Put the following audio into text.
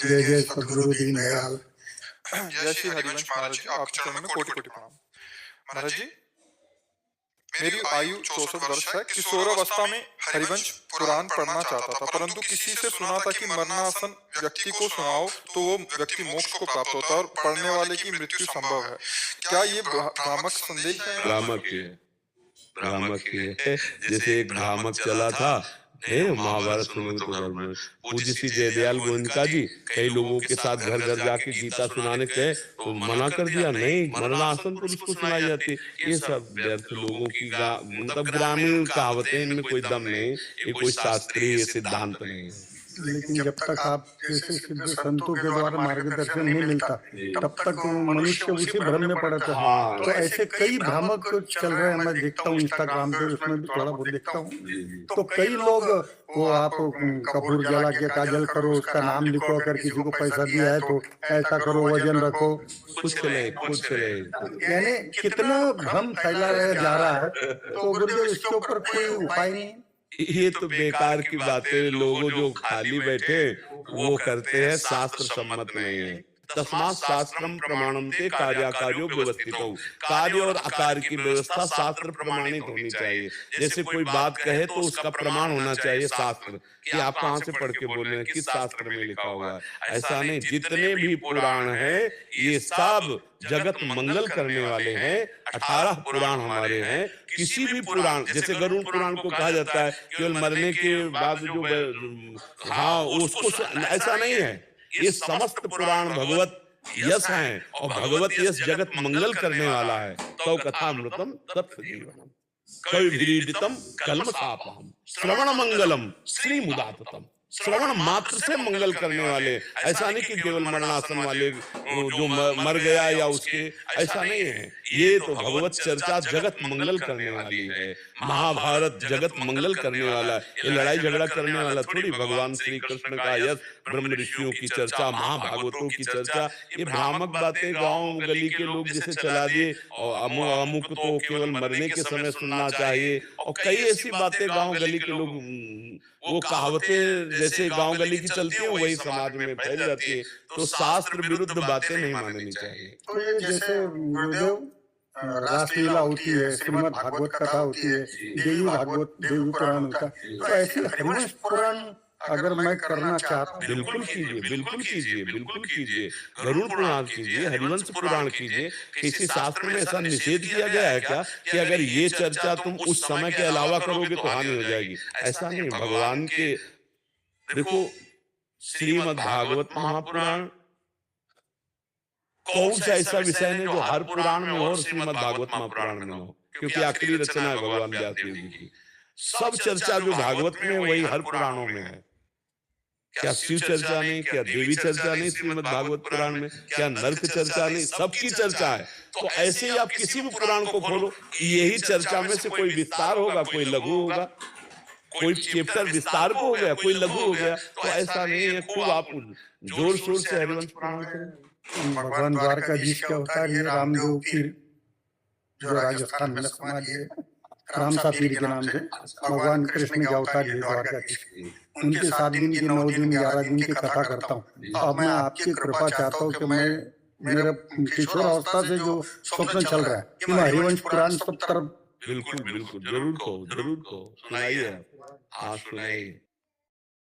जय जय सद्गुरु दीनदयाल। जय श्री हरिवंश महाराज जी, आपके चरणों में कोटि कोटि प्रणाम। महाराज जी, मेरी आयु 64 वर्ष है। किशोरावस्था में हरिवंश पुराण पढ़ना चाहता था, परंतु किसी से सुना था कि मरणासन व्यक्ति को सुनाओ तो वो व्यक्ति मोक्ष को प्राप्त होता है और पढ़ने वाले की मृत्यु संभव है। क्या ये भ्रामक संदेश है? भ्रामक ही है। जैसे एक भ्रामक चला था महाभारत में, तो घर में पूज्य श्री जयदयाल गोविंद जी कई लोगों के साथ घर घर जाके गीता सुनाने कहे तो मना कर दिया, नहीं मरणासन पुरुष को सुनाई जाती। ये सब व्यर्थ लोगों की मतलब ग्रामीण कहावतें, इनमें कोई दम नहीं, ये कोई शास्त्रीय सिद्धांत नहीं है। लेकिन जब तक आप जैसे सिद्ध संतों के द्वारा मार्गदर्शन नहीं मिलता तब तक मनुष्य उसी भ्रम में पड़ता है। तो ऐसे कई भ्रामक चल रहे हैं, मैं देखता हूँ इंस्टाग्राम पे, उसमें भी थोड़ा बहुत देखता हूँ। तो कई लोग वो आप कपूर जला के काजल करो, उसका नाम लिखो, अगर किसी को पैसा दिया है तो ऐसा करो, वजन रखो, कुछ नहीं। यानी कितना भ्रम फैलाया जा रहा है। तो गुरुदेव इसके ऊपर कोई उपाय नहीं? ये तो बेकार की बातें, लोगों जो खाली बैठे वो करते हैं, शास्त्र सम्मत नहीं है। तस्मात् शास्त्रम प्रमाणन्ते कार्याकार्यो व्यवस्थितौ। कार्य और आकार की व्यवस्था शास्त्र प्रमाणित होनी चाहिए। जैसे कोई बात कहे तो उसका प्रमाण होना चाहिए शास्त्र, कि आप कहाँ से पढ़ के बोल रहे हैं, किस शास्त्र में लिखा हुआ है। ऐसा नहीं, जितने भी पुराण है ये सब जगत मंगल करने वाले हैं। 18 पुराण हमारे हैं। किसी भी पुराण, जैसे गरुड़ पुराण को कहा जाता है केवल मरने के बाद जो उसको, ऐसा नहीं है। ये समस्त पुराण भगवत यश हैं और भगवत यश जगत मंगल करने वाला है। तो कथामृतम तत्व जीवनम कविभिरीडितम कल्मषापहम श्रवण मंगलम श्री मुदाततम। श्रवण मात्र से मंगल करने वाले, ऐसा नहीं कि केवल मरणासन वाले जो मर गया या उसके, ऐसा नहीं है। ये तो भगवत चर्चा जगत मंगल करने वाली है। महाभारत जगत मंगल करने वाला है। ये लड़ाई झगड़ा करने वाला थोड़ी। भगवान श्री कृष्ण का यश, ब्रह्म ऋषियों की चर्चा, महाभागवतों की चर्चा, ये भ्रामक बातें गांव गली के लोग जैसे चला दिए। और अमुक तो केवल मरने के समय सुनना चाहिए, और कई ऐसी बातें गांव गली के लोग, वो कहावतें जैसे गांव गली की चलती है वही समाज में फैल जाती है। तो शास्त्र विरुद्ध बातें नहीं माननी चाहिए। तो ये जैसे गुरुदेव रासलीला होती है, श्रीमद् भागवत कथा होती है, देवी भागवत, देवी पुराण होता है, तो ऐसे हरिवंश पुराण अगर मैं करना चाहता हूँ, बिल्कुल कीजिए। गरुड़ पुराण कीजिए, हरिवंश पुराण कीजिए। किसी शास्त्र में ऐसा निषेध किया गया है क्या कि अगर ये चर्चा तुम उस समय के अलावा करोगे तो हानि हो जाएगी? ऐसा नहीं। भगवान के देखो, श्रीमद् भागवत महापुराण कौन सा ऐसा विषय नहीं जो हर पुराण में हो और श्रीमद् भागवत महापुराण में हो, क्योंकि आखिरी रचना है भगवान व्यास देव जी की। सब चर्चा जो भागवत में है वही हर पुराणों में है। क्या शिव चर्चा नहीं, क्या देवी चर्चा नहीं श्रीमद् भागवत पुराण में, क्या नर्क चर्चा नहीं? सबकी चर्चा है। तो ऐसे ही आप किसी भी पुराण को खोलो, यही चर्चा में से कोई विस्तार होगा, कोई लघु होगा, कोई चैप्टर विस्तार को हो गया, कोई लघु हो गया। तो ऐसा नहीं है। खूब आप जोर शोर से हरिवंश पुराण करें। भगवान द्वारकाधीश के अवतार ये रामदेव पीर जो राजस्थान में समाधि है, रामसा पीर के नाम से भगवान कृष्ण के अवतार ये द्वारकाधीश, उनके 7 दिन की, 9 दिन, 11 दिन की कथा करता हूँ। अब मैं आपकी कृपा चाहता हूँ कि मैं, मेरा किशोर अवस्था से जो स्वप्न चल रहा है कि मैं हरिवंश पुराण सब तरफ बिल्कुल जरूर कहो, सुनाइए। हाँ, सुनाइए।